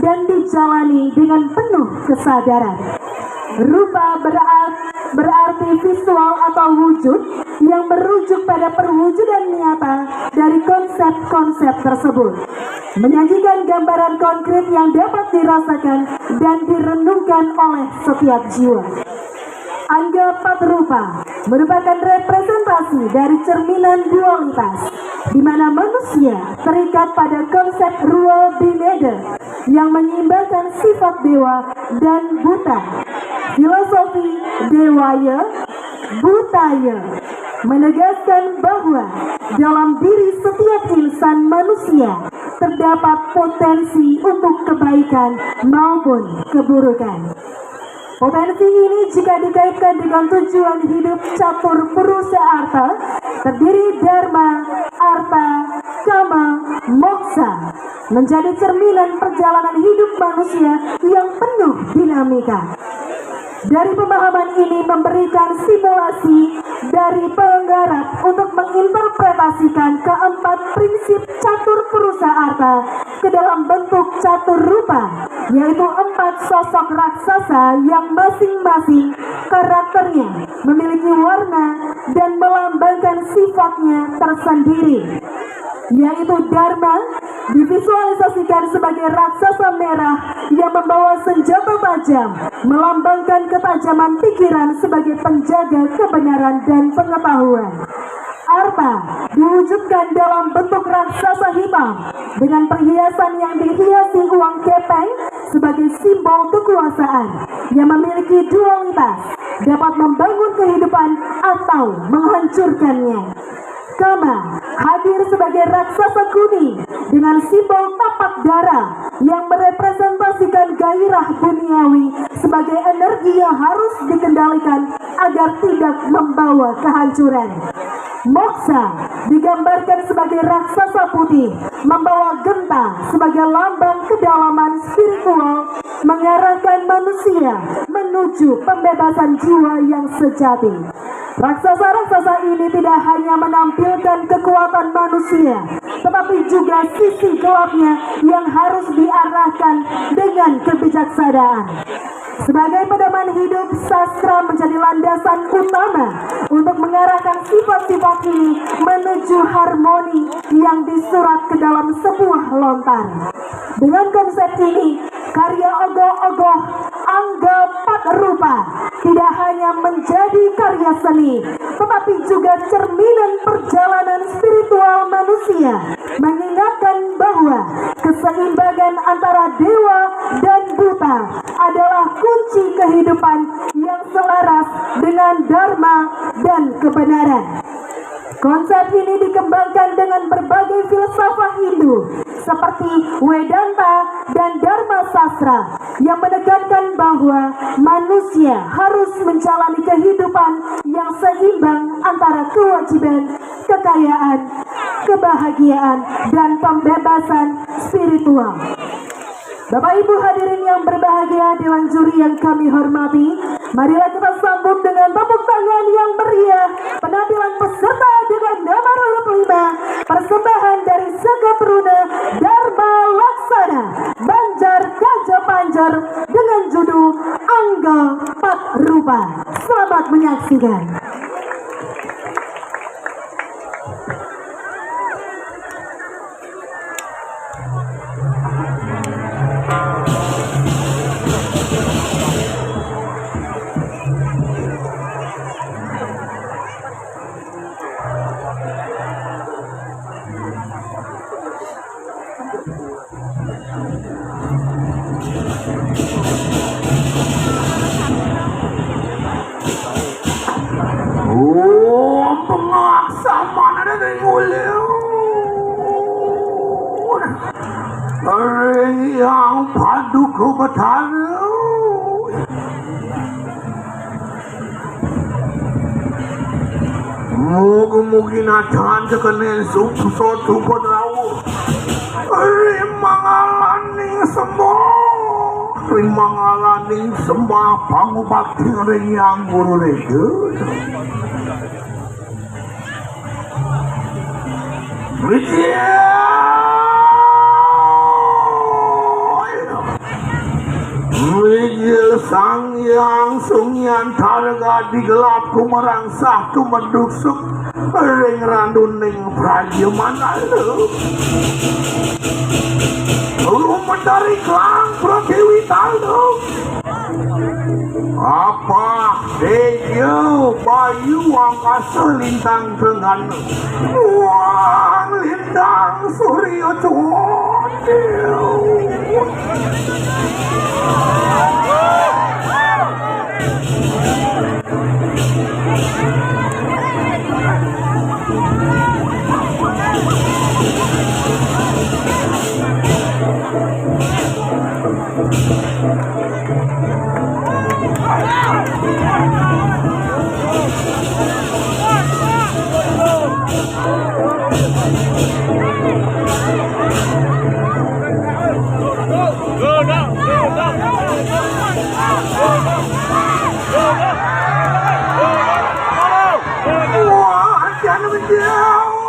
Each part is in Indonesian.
dan dijalani dengan penuh kesadaran. Rupa berarti visual atau wujud yang merujuk pada perwujudan nyata dari konsep-konsep tersebut, menyajikan gambaran konkret yang dapat dirasakan dan direnungkan oleh setiap jiwa. Angga 4 rupa merupakan representasi dari cerminan dualitas, di mana manusia terikat pada konsep Ruwa Bineda yang menyeimbangkan sifat dewa dan buta. Filosofi Dewaya Butaya menegaskan bahwa dalam diri setiap insan manusia terdapat potensi untuk kebaikan maupun keburukan. Potensi ini jika dikaitkan dengan tujuan hidup catur purusa arta, terdiri dharma, arta, kama, moksa, menjadi cerminan perjalanan hidup manusia yang penuh dinamika. Dari pemahaman ini memberikan simulasi dari penggarap untuk menginterpretasikan keempat prinsip catur purusa arta ke dalam bentuk catur rupa, yaitu 4 sosok raksasa yang masing-masing karakternya memiliki warna dan melambangkan sifatnya tersendiri, yaitu Dharma divisualisasikan sebagai raksasa merah yang membawa senjata tajam, melambangkan ketajaman pikiran sebagai penjaga kebenaran dan pengetahuan. Arta diwujudkan dalam bentuk raksasa hitam dengan perhiasan yang dihiasi uang kepeng sebagai simbol kekuasaan yang memiliki dualitas, dapat membangun kehidupan atau menghancurkannya. Kama hadir sebagai raksasa kuning dengan simbol tapak darah yang merepresentasikan gairah duniawi sebagai energi yang harus dikendalikan agar tidak membawa kehancuran. Moksa digambarkan sebagai raksasa putih membawa genta sebagai lambang kedalaman spiritual, mengarahkan manusia menuju pembebasan jiwa yang sejati. Raksasa-raksasa ini tidak hanya menampilkan kekuatan manusia, tetapi juga sisi gelapnya yang harus diarahkan dengan kebijaksanaan. Sebagai pedoman hidup, sastra menjadi landasan utama untuk mengarahkan sifat-sifat ini menuju harmoni yang disurat ke dalam sebuah lontar. Dengan konsep ini, karya ogoh-ogoh Angga 4 rupa tidak hanya menjadi karya seni, tetapi juga cerminan perjalanan spiritual manusia, mengingatkan bahwa keseimbangan antara dewa dan buta adalah kunci kehidupan yang selaras dengan dharma dan kebenaran. Konsep ini dikembangkan dengan berbagai filsafat Hindu seperti Vedanta dan Dharma Sastra yang menekankan bahwa manusia harus menjalani kehidupan yang seimbang antara kewajiban, kekayaan, kebahagiaan, dan pembebasan spiritual. Bapak Ibu hadirin yang berbahagia, Dewan Juri yang kami hormati, marilah kita sambut dengan tepuk tangan yang meriah penampilan peserta dengan nomor urut 5, persembahan dari Sega Peruna Dharma Laksana Banjar Gajah Panjar dengan judul Angga 4 Rupa. Selamat menyaksikan. Yang paduka batara Mugi-mugi najan sekenen sukso supot rawu. Rimangalaning sembah, rimangalaning sembah pangubakti ring yang guru lege. Wijil sang yang sungyan targa digelap kumerangsah tumedusuk ring randuning prajuman alu. Rumah dari klang Pradewi Taldo. Apa deyo bayu angkasa lintang dengan wang lintang surya codil. Wah, jangan menjauh.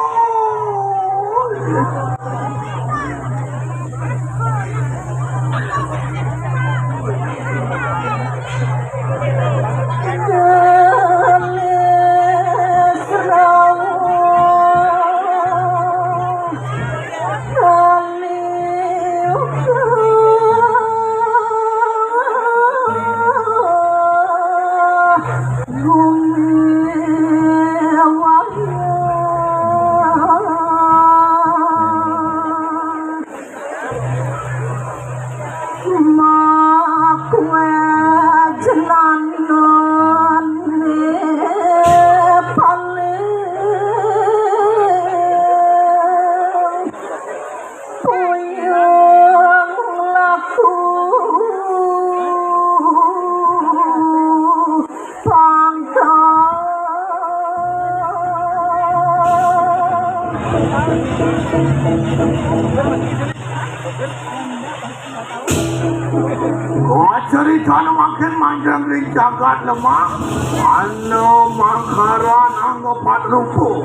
Cerita makin manjang ring jagat lemah. Ano mangkaran anggo patrupo.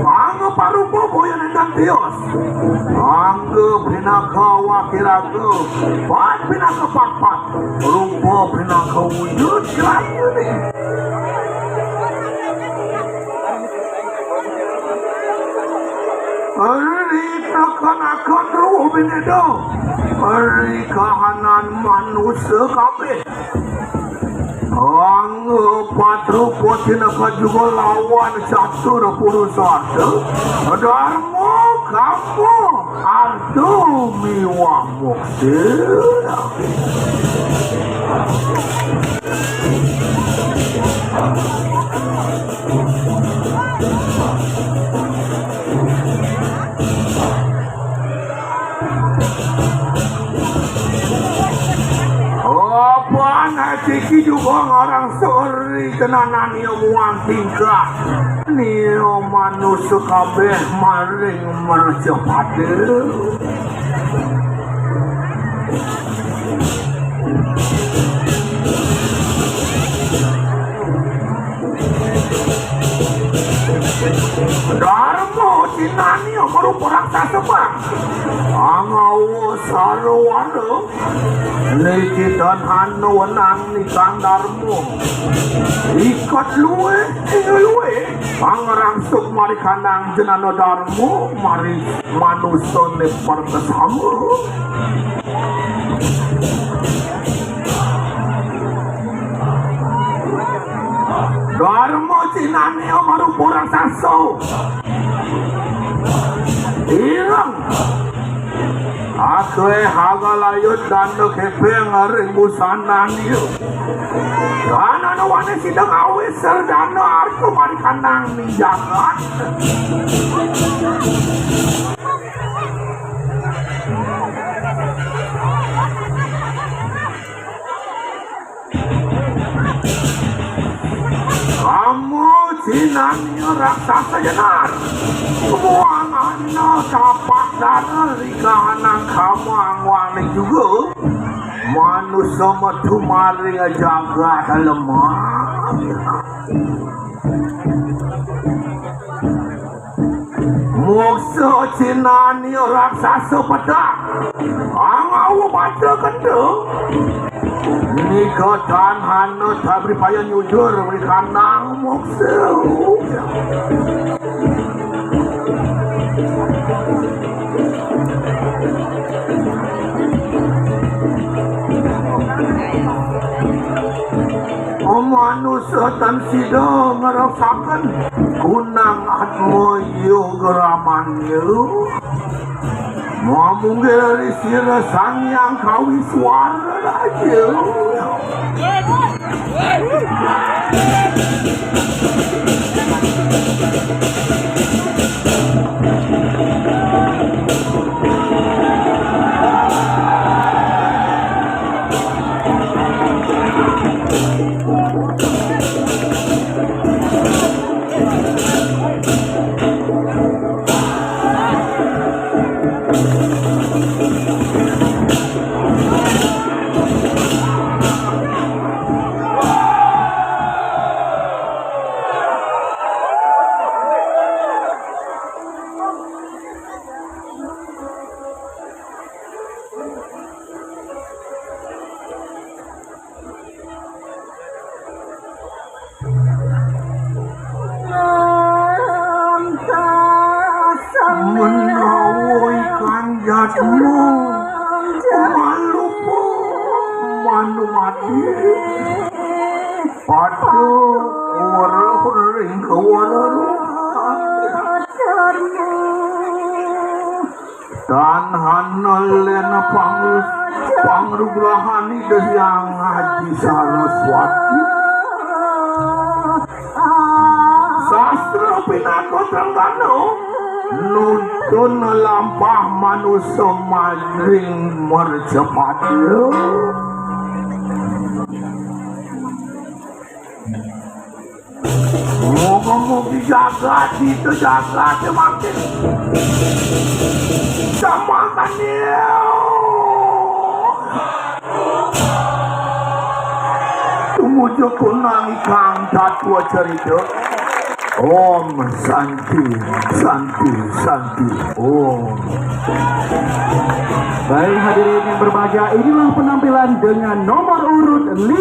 Anggo parupo boyan endang tios. Anggo pinaka wakirago. Pat pinaka pat. Rupo pinaka wujud kelayu ni. Ari tekan-akan ruh binedo. Ari kahanan manusia kabeh. Anggo patrupo tinaka juga lawan catur purusada. Dharma kamu ardo miwa mukti. Ciki juga orang sori tenanan yang muang tingkah Nio manusia kabeh maring mercepati Dharma cinani yang merupakan raksasa bang Angawo sarwana Niki dan hanu wenang nikang Dharma Ikat luwe Pangerang suk mari kanang jenano Dharma Mari manusia ne pertesama Dharma cinani yang merupakan raksasa Irang Akwe hagalayut dando kepeng ring busanan yu Dana no wane sidang awis serdana arko mari kanang ninjakan Kamu Sinani raksasa jenar Muangana kapak dana Rikahanang kamang wani juga Manusia matu maring jagat lemah Moksa Sinani raksasa pedang Angawu baca kendeng Nikatan hana tabri payah nyujur Berikan nang moksa Manusia tan sida ngeraksakan kunang atmoyo geraman yu Mamunggil sira sang yang kawi suara aja Menawaikan jatmu Maluku Manu mati Padu Warahuring kewalaru Dan hanalena pangus Pangrugrahani Yang Haji Saraswati Sastra Pinakot Ranggano Nuntun lampah manusia madring mercepat Moga-moga jagat itu jagat makin samakan dia Tumuju kunang ikang tatua cerita Om Santi, Santi, Santi, Om. Baik hadirin yang berbahagia, inilah penampilan dengan nomor urut 5.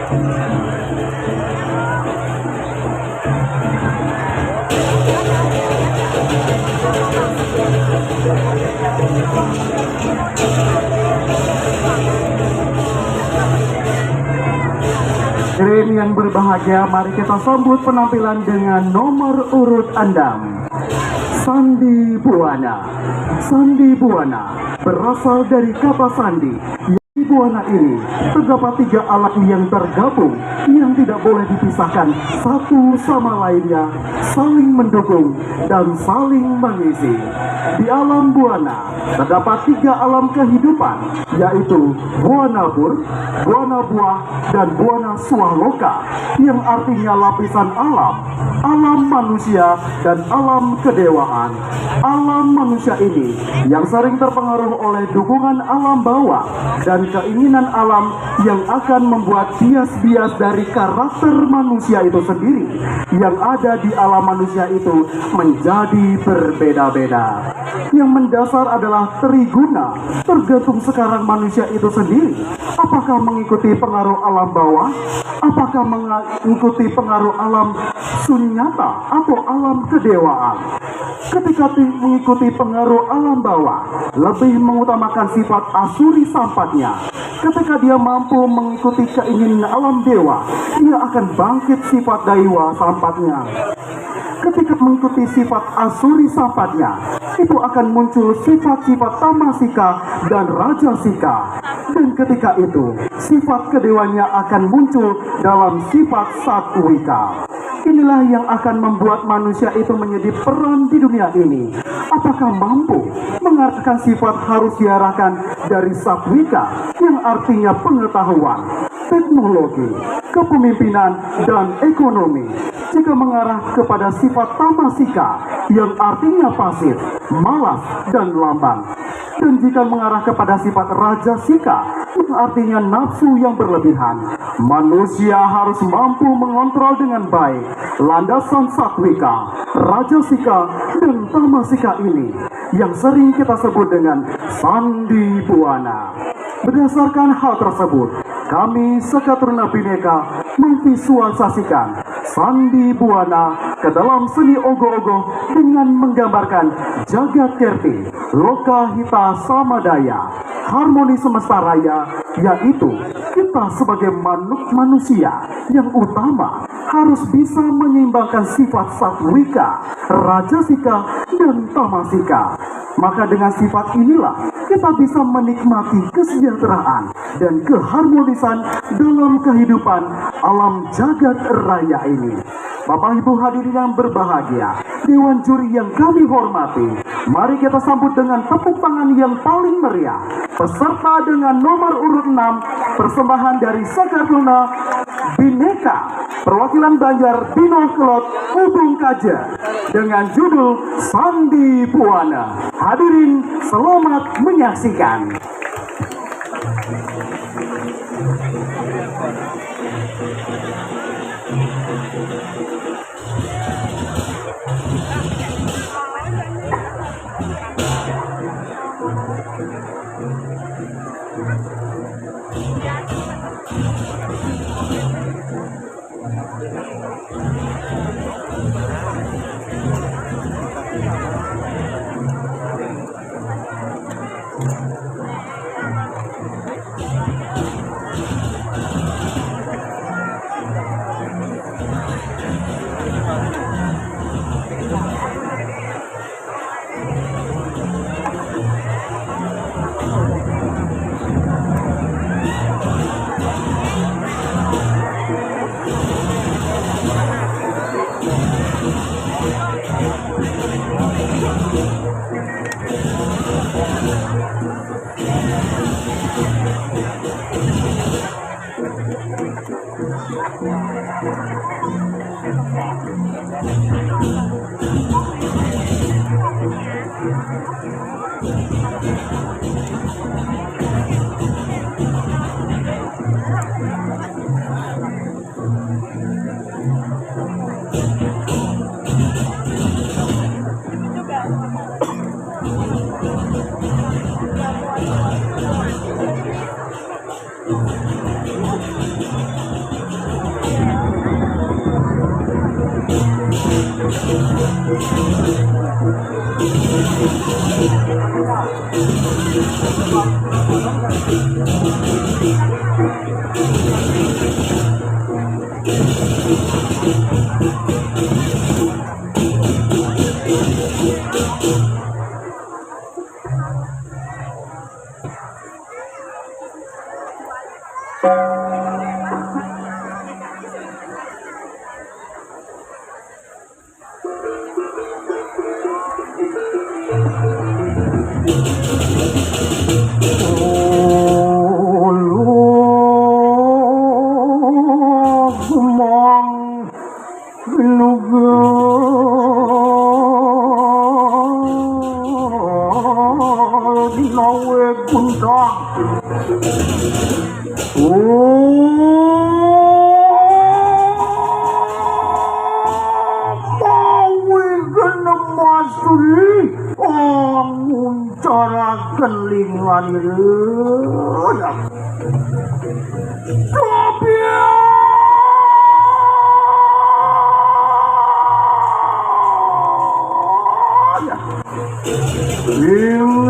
Hadirin yang berbahagia, mari kita sambut penampilan dengan nomor urut 6. Sandi Buana. Sandi Buana berasal dari kata sandi. Di Buana ini terdapat 3 alat yang tergabung yang tidak boleh dipisahkan satu sama lainnya, saling mendukung dan saling mengisi. Di alam Buana terdapat 3 alam kehidupan, yaitu Buana Bur, Buana Buah, dan Buana Swaloka, yang artinya lapisan alam, alam manusia, dan alam kedewaan. Alam manusia ini yang sering terpengaruh oleh dukungan alam bawah dan keinginan alam yang akan membuat bias-bias dari karakter manusia itu sendiri yang ada di alam manusia itu menjadi berbeda-beda. Yang mendasar adalah triguna, tergantung sekarang manusia itu sendiri. Apakah mengikuti pengaruh alam bawah? Apakah mengikuti pengaruh alam sunyata atau alam kedewaan? Ketika mengikuti pengaruh alam bawah, lebih mengutamakan sifat asuri sampatnya. Ketika dia mampu mengikuti keinginan alam dewa, dia akan bangkit sifat daiwa sampatnya. Ketika mengikuti sifat asuri sampatnya, itu akan muncul sifat-sifat tamasika dan rajasika. Dan ketika itu, sifat kedewanya akan muncul dalam sifat satwika. Inilah yang akan membuat manusia itu menjadi peran di dunia ini. Apakah mampu mengarahkan sifat harus diarahkan dari satwika yang artinya pengetahuan, teknologi, kepemimpinan, dan ekonomi. Jika mengarah kepada sifat tamasika yang artinya pasif, malas, dan lamban. Dan jika mengarah kepada sifat rajasika yang artinya nafsu yang berlebihan, manusia harus mampu mengontrol dengan baik landasan satwika, rajasika, dan tamasika ini yang sering kita sebut dengan Sandi Buana. Berdasarkan hal tersebut, kami Sekatruna Bhinneka memvisualisasikan Sandi Buana ke dalam seni ogoh-ogoh dengan menggambarkan jagat kerti, loka hita samadaya, harmoni semesta raya, yaitu kita sebagai manusia yang utama harus bisa menyeimbangkan sifat satwika, rajasika, dan tamasika. Maka dengan sifat inilah kita bisa menikmati kesejahteraan dan keharmonisan dalam kehidupan alam jagat raya ini. Bapak Ibu hadirin yang berbahagia, Dewan Juri yang kami hormati, mari kita sambut dengan tepuk tangan yang paling meriah peserta dengan nomor urut 6, persembahan dari Sekatruna Bhinneka, perwakilan Banjar Binoh Kelot Ubung Kaja, dengan judul Sandi Buana. Hadirin selamat menyaksikan.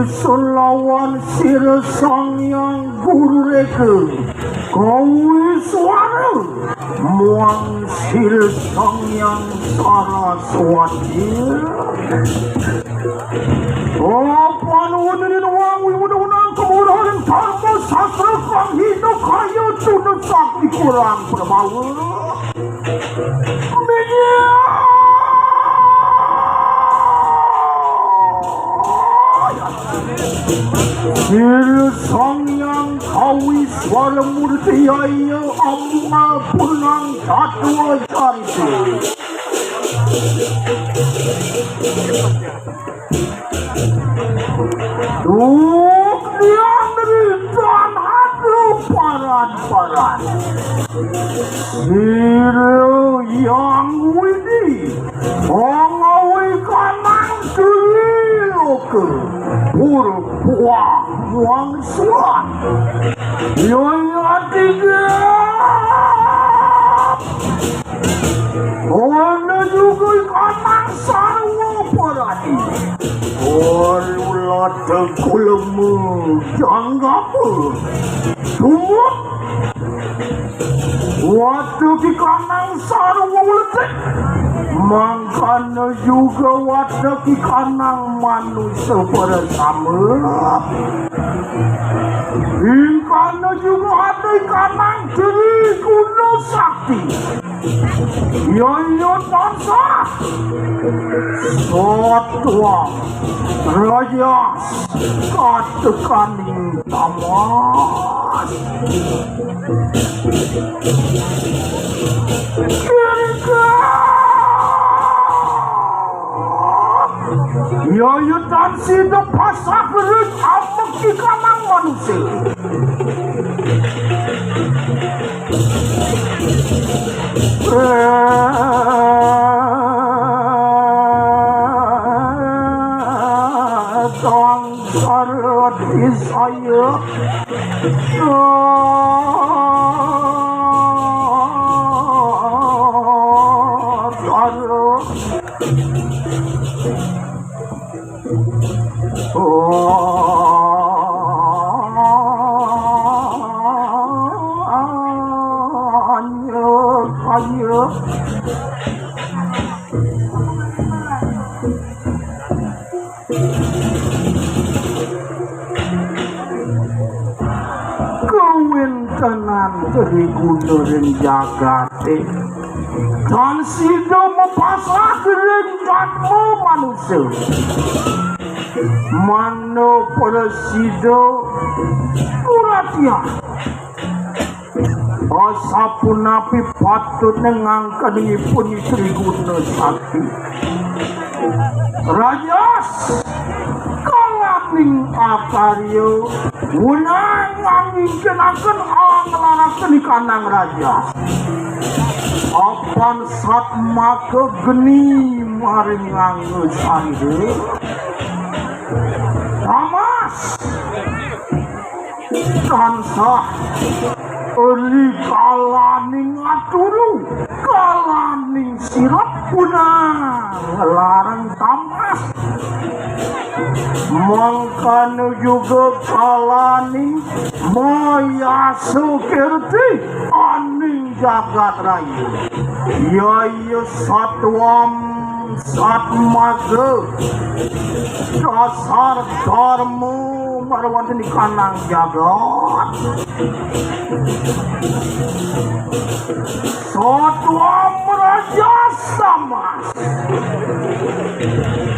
Selawan sir sang yang guru reka kowe suara muang sir sang yang saraswati Opan wadirin wangi undang-undang kemurahan dharma sastra kang hidup kaya tunut sakti kurang berbawa media Sir sang yang kawi suara murti ayo amma punang satwa canti Duk diang dari dan hadu paran-paran Sir yang widi ongawi kanang tuliloke Purpuang muang suan Yoya tiga Ona juga kanang sarwa parani Orula tegulemu janggapu Tumut Waktu di kanang sarwa uletik Mangkana juga wadah di kanang manusia bersama Ingkana juga ada di kanang diri guna sakti Yoyo tansa Sotwang Rajas Katekaning tamas Kira Yoyo tansi de pasak berit amek di kanang manusia Tang sarot isaya Kawintenan jadi gunung jagate dan sido mempasah kerendatmu manusia mano pada sido muratia asapun napi patut nengangkan ipun istri guna sakti Rajas kalaping akaryo unang angin kenakan ngelarakan di kanang Rajas apan sat maka geni maring ngangge sande tamas tansah eri kalaning aturu kalaning sirap punang larang tamas mangkanu juga kalani maya sukirti aning jagat raya yaya satwam satmaga dasar dharma marwanteni kanang jagat satwam raja samas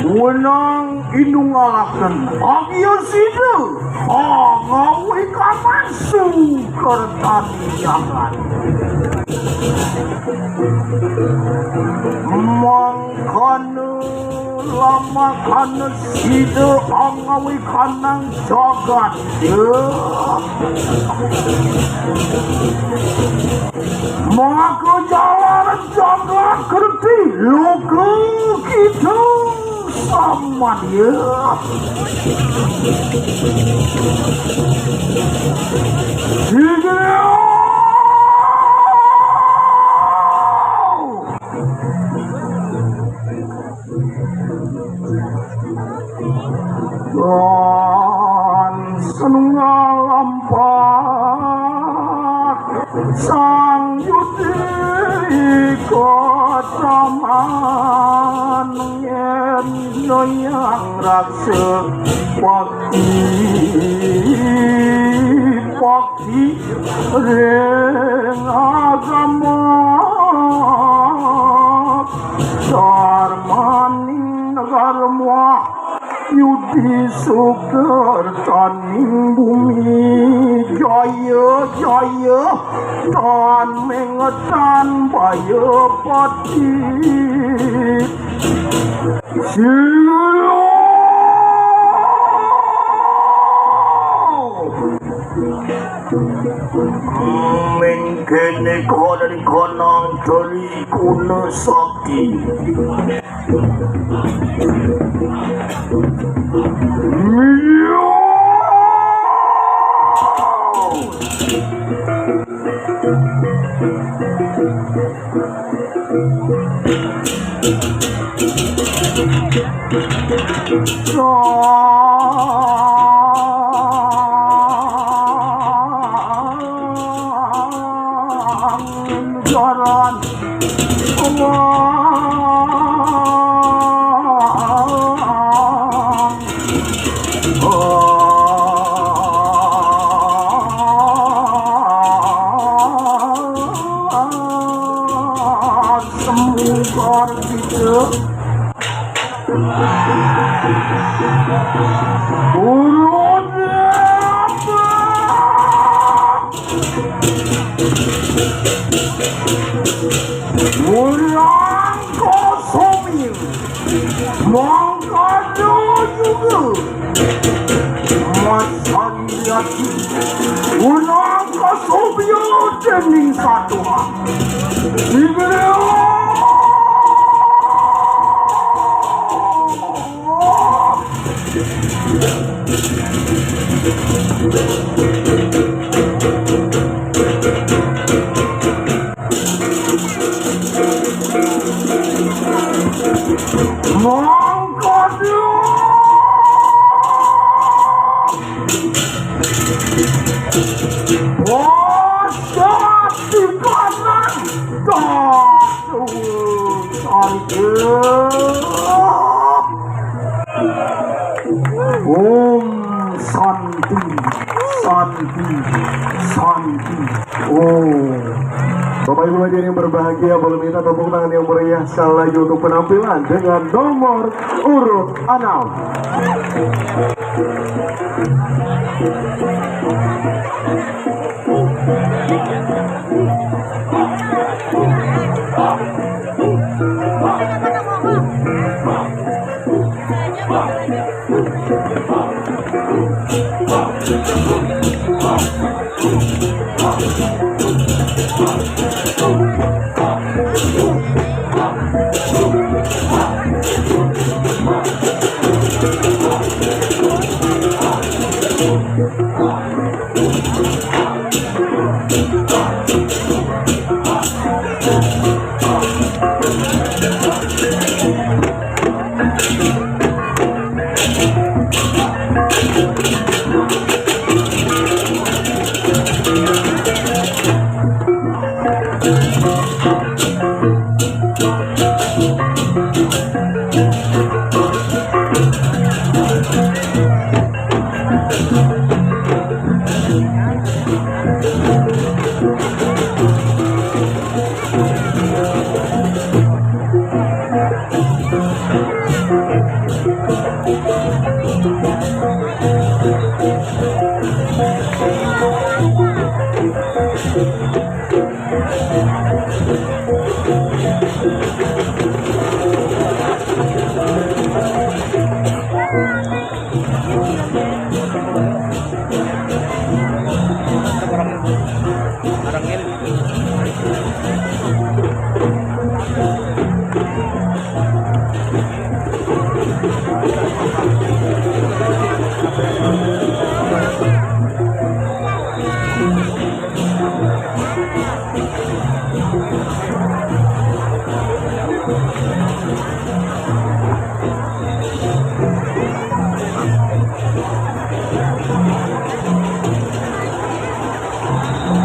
wenang inungalaken agya sida ngawi kamasu kertani jagat mangkana lama kana sida ngawi kanang jagat maka jalan jagat kerti loka kita sama dia dan senungal lampat sang yudi kotaman yen yang raksa wakti ring agama darmaning negarma yudi suker taning bumi jaya jaya tan mengetan baya pati mengkene kau dari konang dari kuna sakti jalan semua gitu ulang kosongin mangkanya juga masariati ulang kosongin jening satu mangkanya wasati kanan santi santi santi Bapak Ibu hadirin yang berbahagia, boleh minta tepuk tangan yang meriah sekali lagi untuk penampilan dengan nomor urut 6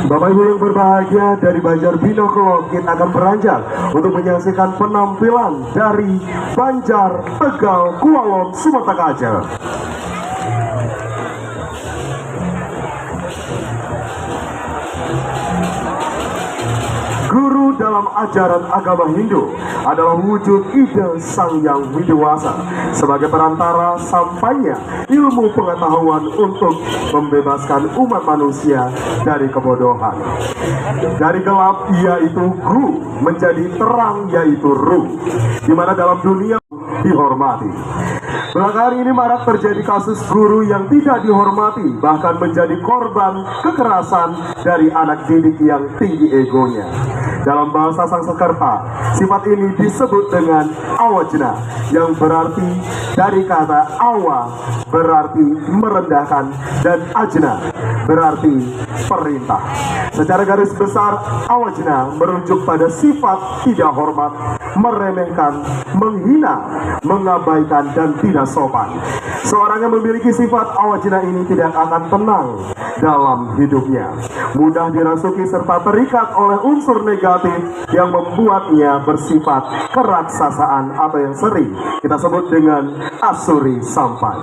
Bapak Ibu yang berbahagia, dari Banjar Binokolo kita akan beranjak untuk menyaksikan penampilan dari Banjar Tegal Kualon Sumatera Kaca. Guru dalam ajaran agama Hindu adalah wujud ide Sang Yang Widiwasa sebagai perantara sampainya ilmu pengetahuan untuk membebaskan umat manusia dari kebodohan. Dari gelap yaitu Gu menjadi terang yaitu Ru, di mana dalam dunia dihormati. Belakangan ini marak terjadi kasus guru yang tidak dihormati, bahkan menjadi korban kekerasan dari anak didik yang tinggi egonya. Dalam bahasa Sanskerta, sifat ini disebut dengan awajna, yang berarti dari kata awa berarti merendahkan dan ajna berarti perintah. Secara garis besar, awajna merujuk pada sifat tidak hormat, meremehkan, menghina, mengabaikan, dan tidak sopan. Seorang yang memiliki sifat awajna ini tidak akan tenang dalam hidupnya, mudah dirasuki serta terikat oleh unsur negatif yang membuatnya bersifat keraksasaan atau yang sering kita sebut dengan asuri sampai.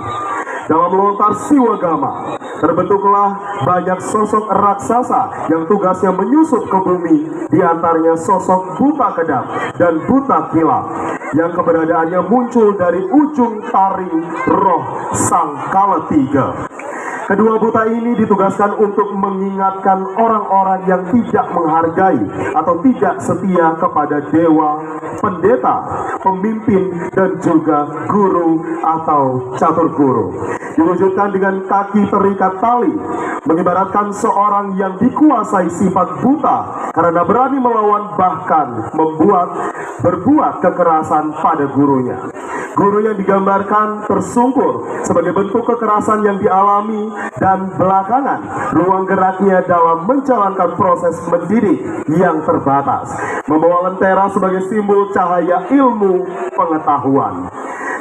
Dalam lontar Siwagama terbentuklah banyak sosok raksasa yang tugasnya menyusup ke bumi, diantaranya sosok buta kedap dan buta kilap yang keberadaannya muncul dari ujung taring roh sang Kalatiga. Kedua buta ini ditugaskan untuk mengingatkan orang-orang yang tidak menghargai atau tidak setia kepada dewa, pendeta, pemimpin, dan juga guru atau catur guru. Diwujudkan dengan kaki terikat tali, mengibaratkan seorang yang dikuasai sifat buta karena berani melawan bahkan berbuat kekerasan pada gurunya. Guru yang digambarkan tersungkur sebagai bentuk kekerasan yang dialami dan belakangan ruang geraknya dalam menjalankan proses mendidik yang terbatas, membawa lentera sebagai simbol cahaya ilmu pengetahuan.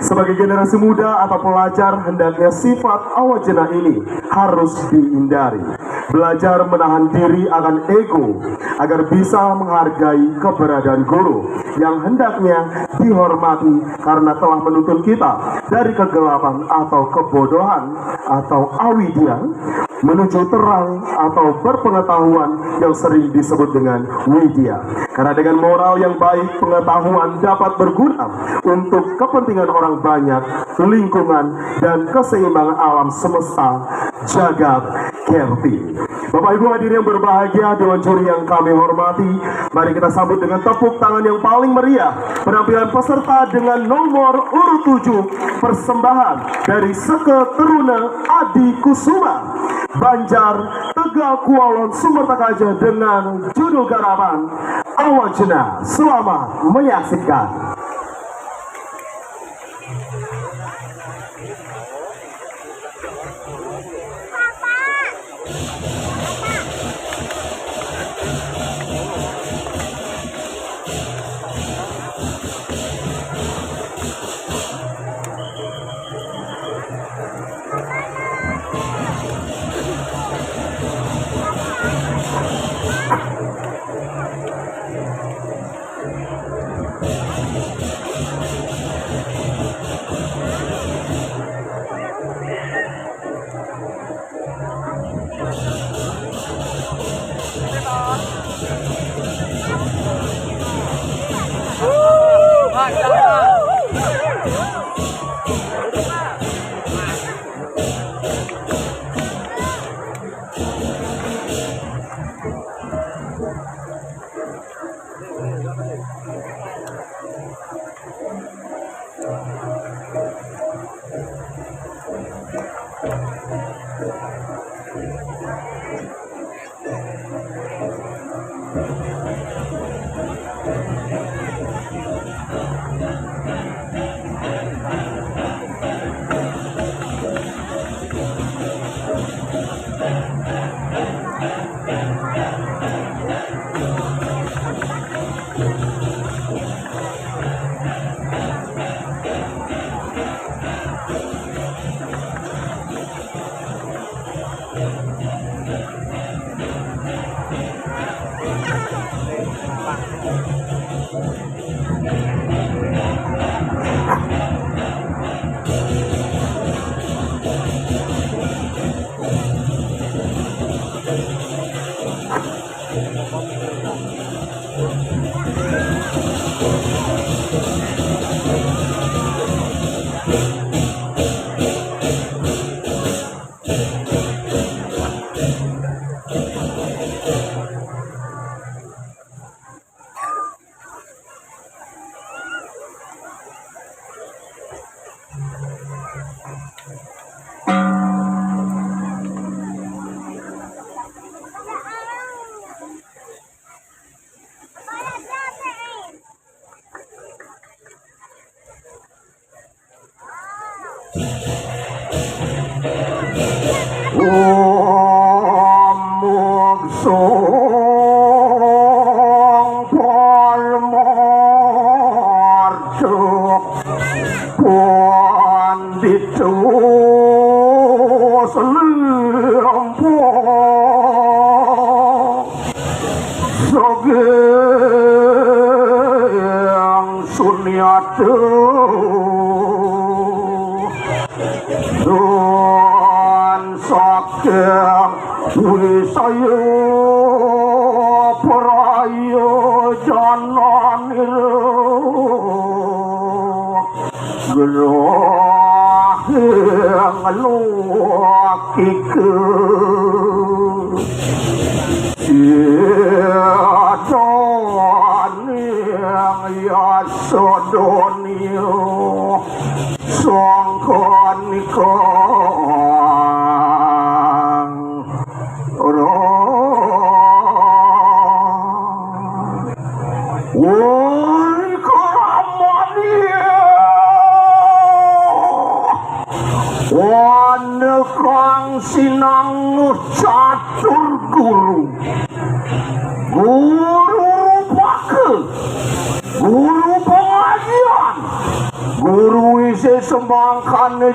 Sebagai generasi muda atau pelajar, hendaknya sifat awajna ini harus dihindari. Belajar menahan diri akan ego agar bisa menghargai keberadaan guru yang hendaknya dihormati karena telah menuntun kita dari kegelapan atau kebodohan atau awidya menuju terang atau berpengetahuan yang sering disebut dengan widya. Karena dengan moral yang baik, pengetahuan dapat berguna untuk kepentingan orang banyak, lingkungan, dan keseimbangan alam semesta jagat kerti. Bapak Ibu hadirin yang berbahagia, Dewan Juri yang kami hormati, mari kita sambut dengan tepuk tangan yang paling meriah penampilan peserta dengan nomor urut 7, persembahan dari Seke Teruna Adi Kusuma, Banjar Tegal Kualon Sumatera Kaca dengan judul garapan Awajna. Selamat menyaksikan.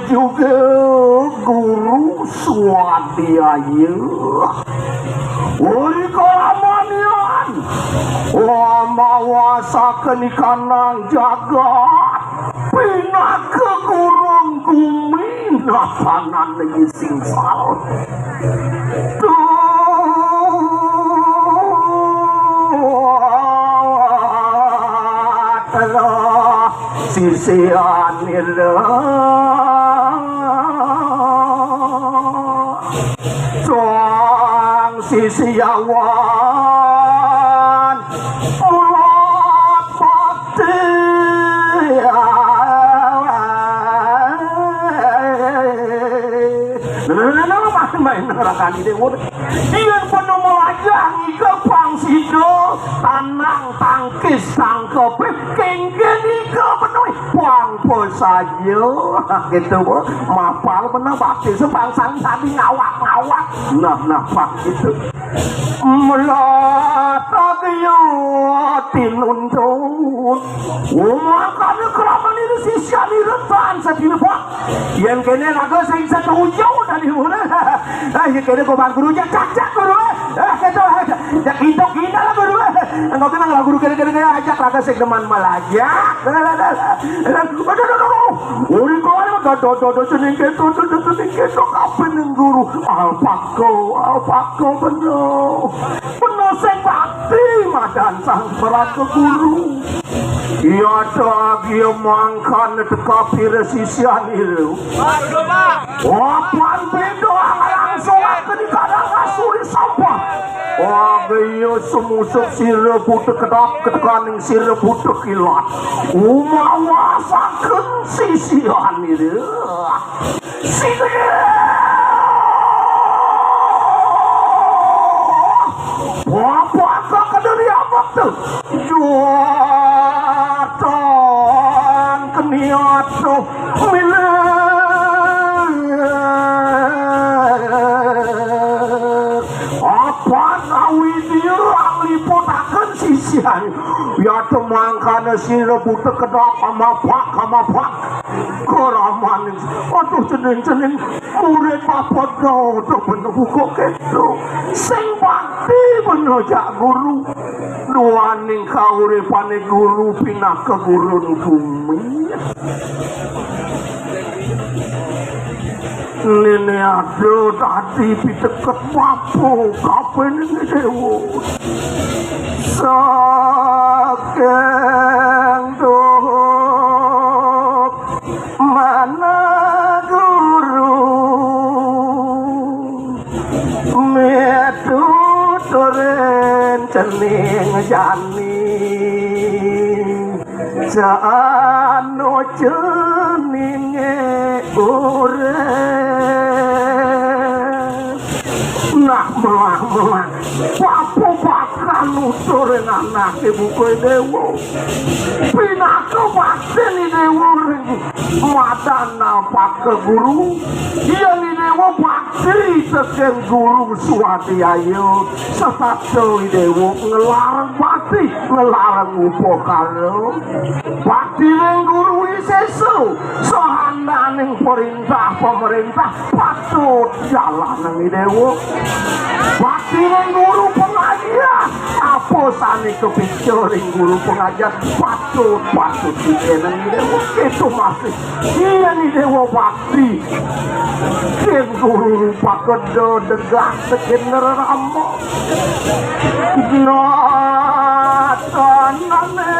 juga guru swadhyaya uli kalamanian mawasakeun kanang jagat pinake gurung gumina panan deui singsal sisianira soang sisiawan ulat pati main nerakan ide dia penuh melajangi ke pangsido tanang tangkis tangkep kengken ika penuh puang saja gitu mapal pernah bakti sebangsang tadi ngawak nah pak itu melata kaya tinuntut makanya kelaman ini sisya di retan sedih pak yang kene naga saya satu jauh dari mana kene kau bang gurunya cacak guru gitu kita lah guru Engkau kenang lagu gede-gede ajak raga sing deman malaja. Uri kau ini dodo cening keto kapan yang guru alpako penuh sing bakti madan sang berat ke guru. Iya lagi mangkan teka piresisian itu. Wapan bedo langsung akan dikadang asuri sampah. Iya semusuk sirebu tekedap ketekaning sirebu tekilat. Umawasakan sisian itu. Apa kediri apa tuh? Juatan keniat tuh milik apa nawi dirang lipotakan sisian ya temangkana sirebu tekedap sama pak keraman aduh cening murid apa dodo bener kok gitu sing bakti bener jak guru duaning kauripane guru pindah ke gurun bumi Nene aduh tadi piteket papu kapan ini dewa sakeng doh mana guru metu toren cening jani jano ceninge nak melang papo bakal nuturin anak ibu kue dewa pinaka bakti ni dewa madana pak ke guru iya ni dewa bakti seken guru suati ayo sesatu ni dewa ngelarang bakti ngelarang upokaro bakti yang guru isesu sohanda ning perintah pemerintah patut jalan ni dewa bakti yang guru pengajian apa sani kepikirin guru pengajian patut dikena ni dewa itu masih iya ni dewa bakti ken guru pakedo degah seken neramo natanane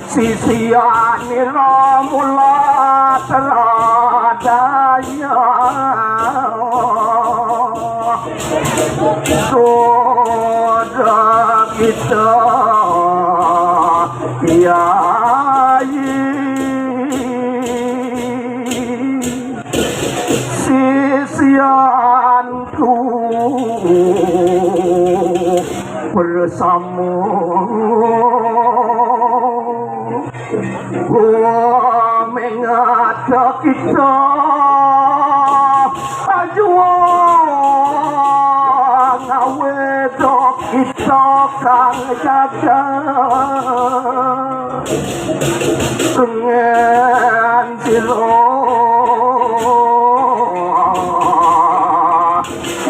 sisiani ramula teradaya soda kita kiai sisianku bersama mengada kita ajuang awedok kita kang jaga dengan silo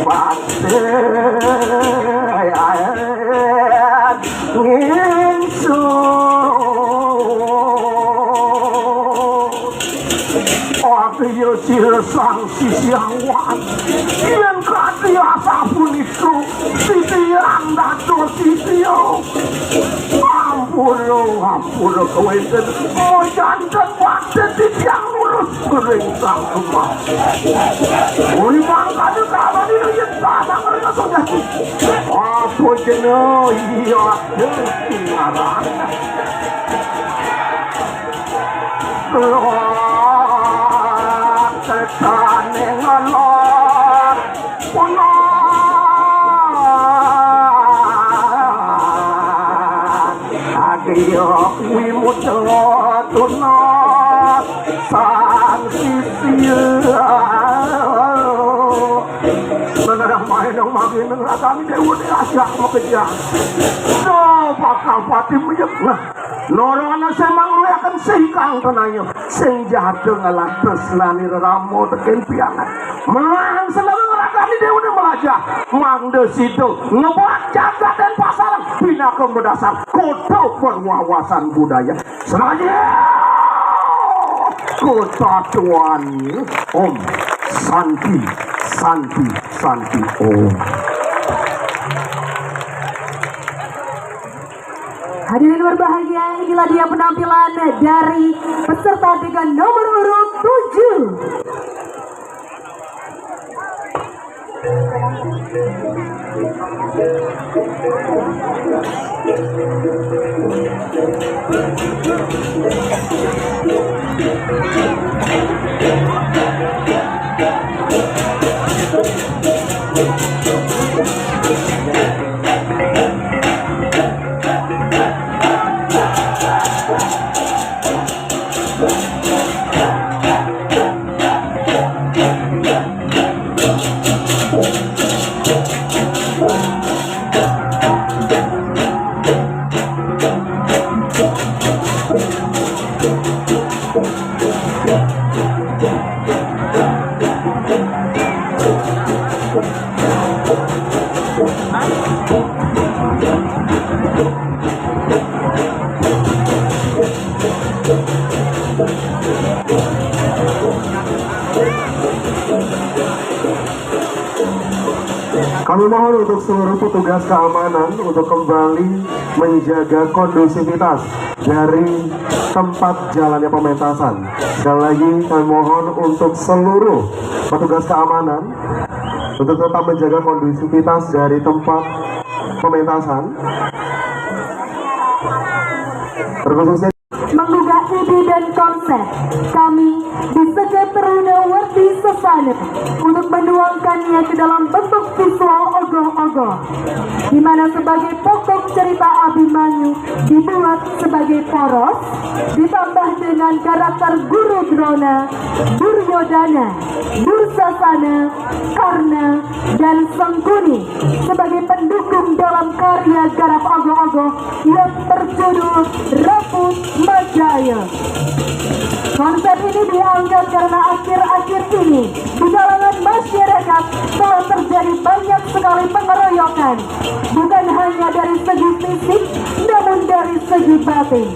bakti ngingsu Akiyo sang sisiawan yang kati asapun itu sisiang dato sisio ampuro kewenten oh jantan waktu sisiang lulus geringsang rumah ui bangka di kawan ini yang tanah mereka sudah apa jenuh iya dengaran Tane ngalor punan Agiyo wimuto tunot sang sisiya Menarang main ang maginang ratang dewa ni asyak makajang So bakal pati menyeblah Norona semang lu akan singkang tenanya sing jadeng alat tresnani ramo teken piangan melang selalu ngerakani dewa melajah mangde situ ngebuat jagat dan pasaran binakem berdasar kota perwawasan budaya selanjutnya kota tuani Om Santi Om. Hadirin berbahagia, inilah dia penampilan dari peserta dengan nomor urut 7. Kami mohon untuk seluruh petugas keamanan untuk kembali menjaga kondusivitas dari tempat jalannya pementasan. Sekali lagi kami mohon untuk seluruh petugas keamanan untuk tetap menjaga kondusivitas dari tempat pementasan. Terkhususnya menggugah ide dan konsep kami di Sega Teruna Wardi Sasana untuk menuangkannya ke dalam bentuk visual ogoh-ogoh, di mana sebagai pokok cerita Abimanyu dibuat sebagai poros, ditambah dengan karakter Guru Drona, Duryodana, Dursasana, Karna, dan Sangkuni sebagai pendukung dalam karya garap ogoh-ogoh yang berjudul Raput Majaya. Konsep ini diangkat karena akhir-akhir ini di kalangan masyarakat telah terjadi banyak sekali pengeroyokan, bukan hanya dari segi fisik, namun dari segi batin,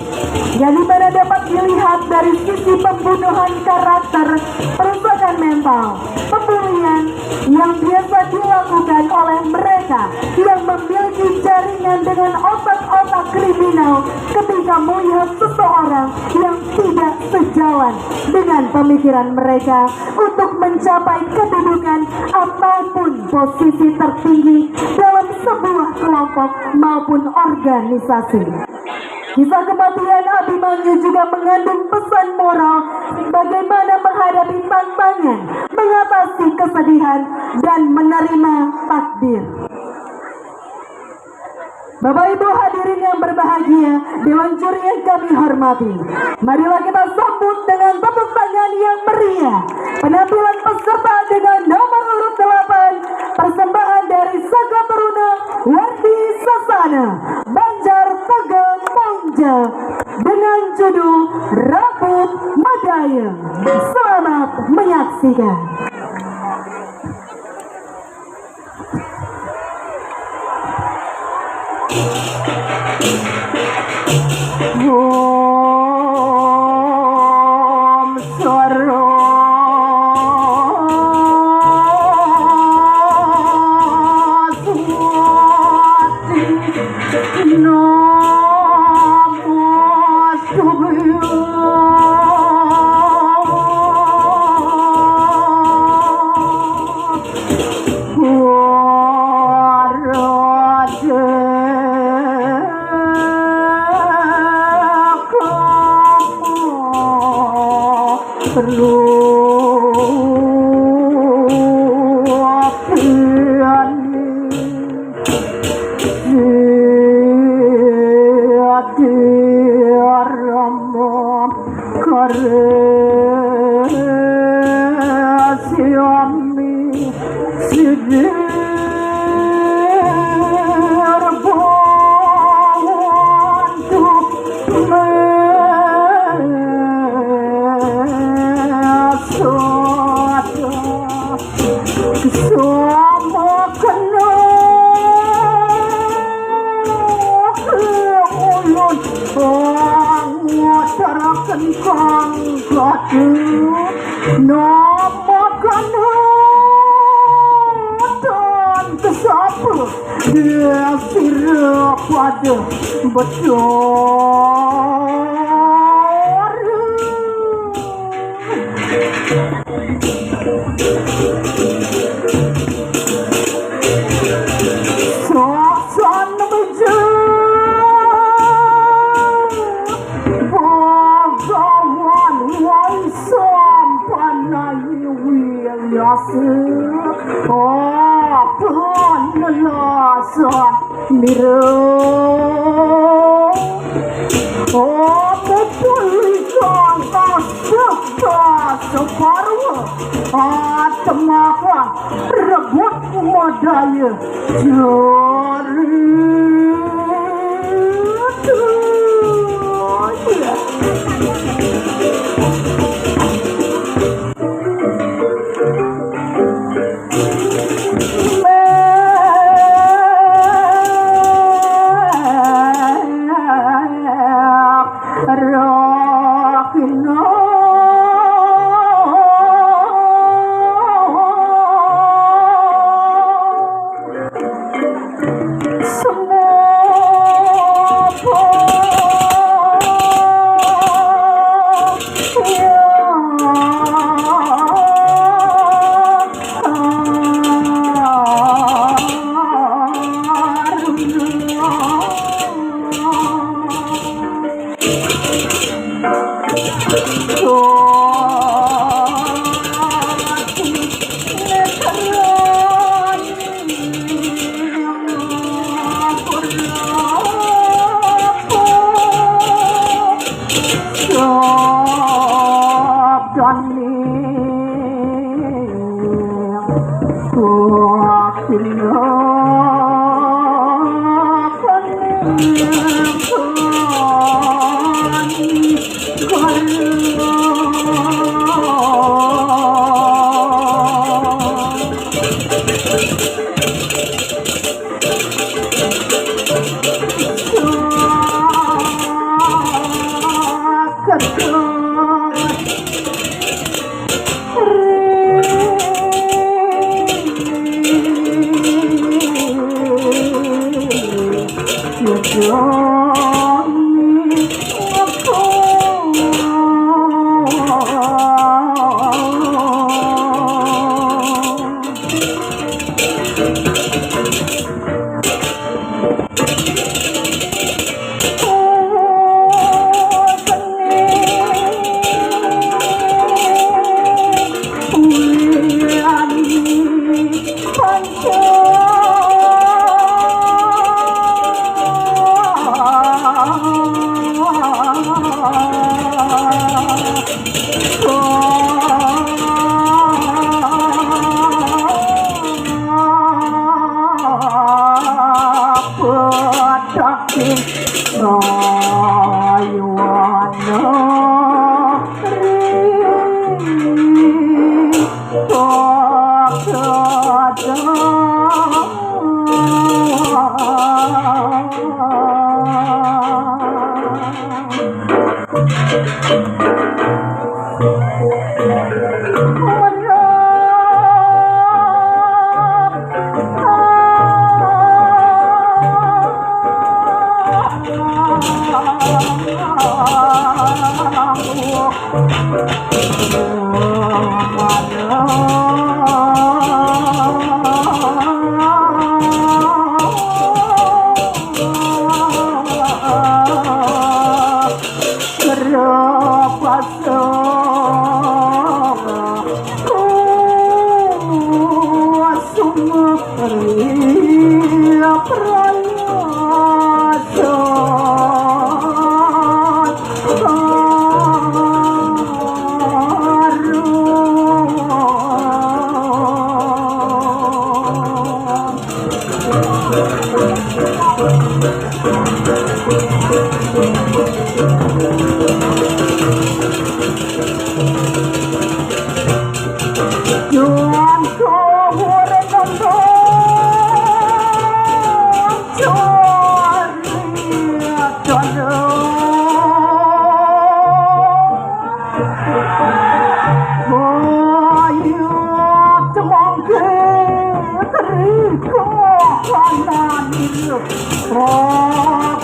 yang dimana dapat dilihat dari sisi pembunuhan karakter, perusakan mental, pembulian yang biasa dilakukan oleh mereka yang memiliki jaringan dengan otak-otak kriminal ketika melihat seseorang yang tidak sejalan dengan pemikiran mereka untuk mencapai kedudukan ataupun posisi tertinggi dalam sebuah kelompok maupun organisasi. Kisah kematian Abimanyu juga mengandung pesan moral bagaimana menghadapi tantangan, mengatasi kesedihan, dan menerima takdir. Bapak Ibu hadirin yang berbahagia, Dewan Juri yang kami hormati, marilah kita sambut dengan tepuk tangan yang meriah penampilan peserta dengan nomor urut 8, persembahan dari Sega Teruna Wardi Sasana, Banjar Tegal Ponja, dengan judul Raput Majaya. Selamat menyaksikan. Om Saraswati Namo Stubhaya dia sirap pada bedor. Sosan meja bagawan waisan panai wilyasa penelasan mira pepulikan asaka separuh atemakan rebut wadaya jari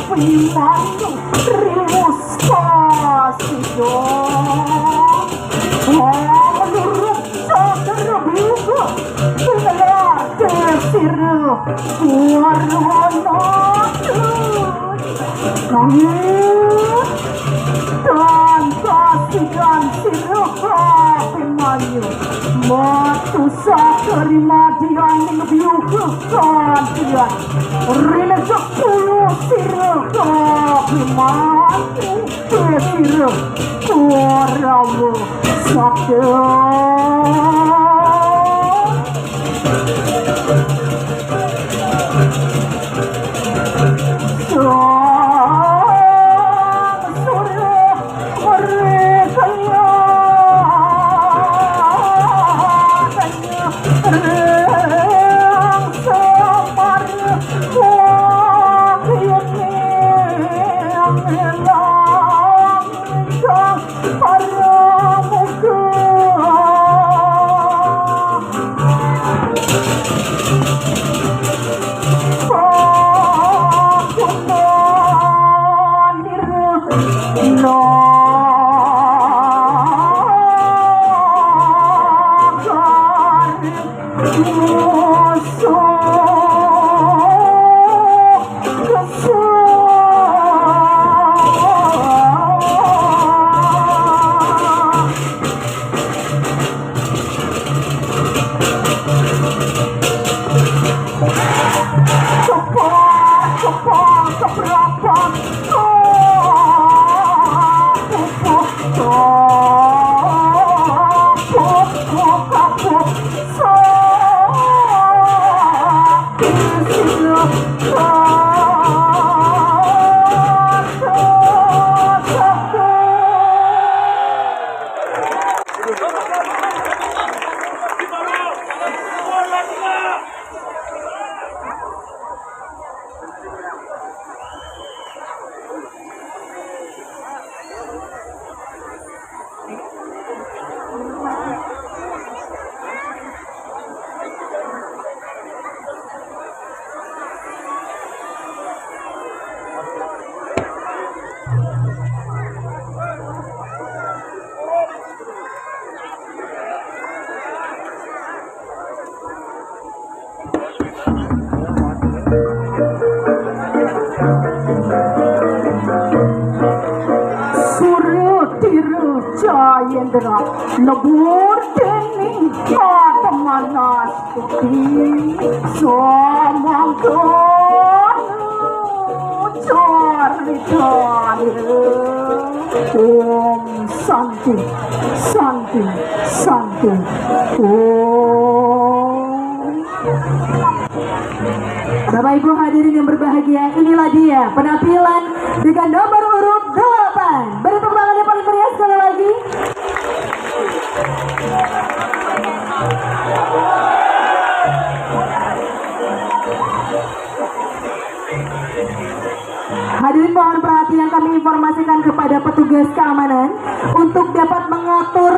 Primandu Rimus Pasido menurut saudara biru gelar desir warna nangis dan kasihkan sirah pengayu matu saterima dianing biukan dia rina sepuluh sirah pengayu sirah koramu sater Jayendra lebur dening pamanas putih samangkan caritan Om Santi Santi Santi Om. Bapak Ibu hadirin yang berbahagia, inilah dia penampilan dengan nomor urut 8. Beri tepuk tangan yang paling meriah sekali lagi. Hadirin mohon perhatian, kami informasikan kepada petugas keamanan untuk dapat mengatur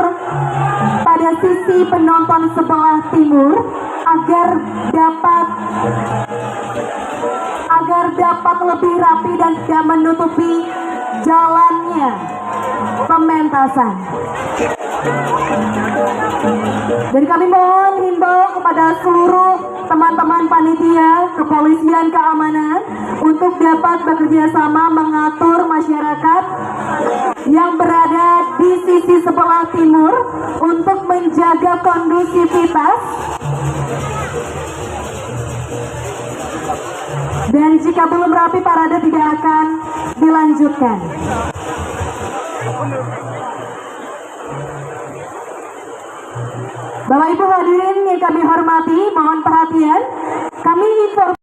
pada sisi penonton sebelah timur agar dapat lebih rapi dan tidak menutupi jalannya pementasan. Dan kami mohon himbau kepada seluruh teman-teman panitia, kepolisian, keamanan untuk dapat bekerja sama mengatur masyarakat yang berada di sisi sebelah timur untuk menjaga kondusivitas. Dan jika belum rapi, parade tidak akan dilanjutkan. Bapak Ibu hadirin yang kami hormati, mohon perhatian. Kami informasi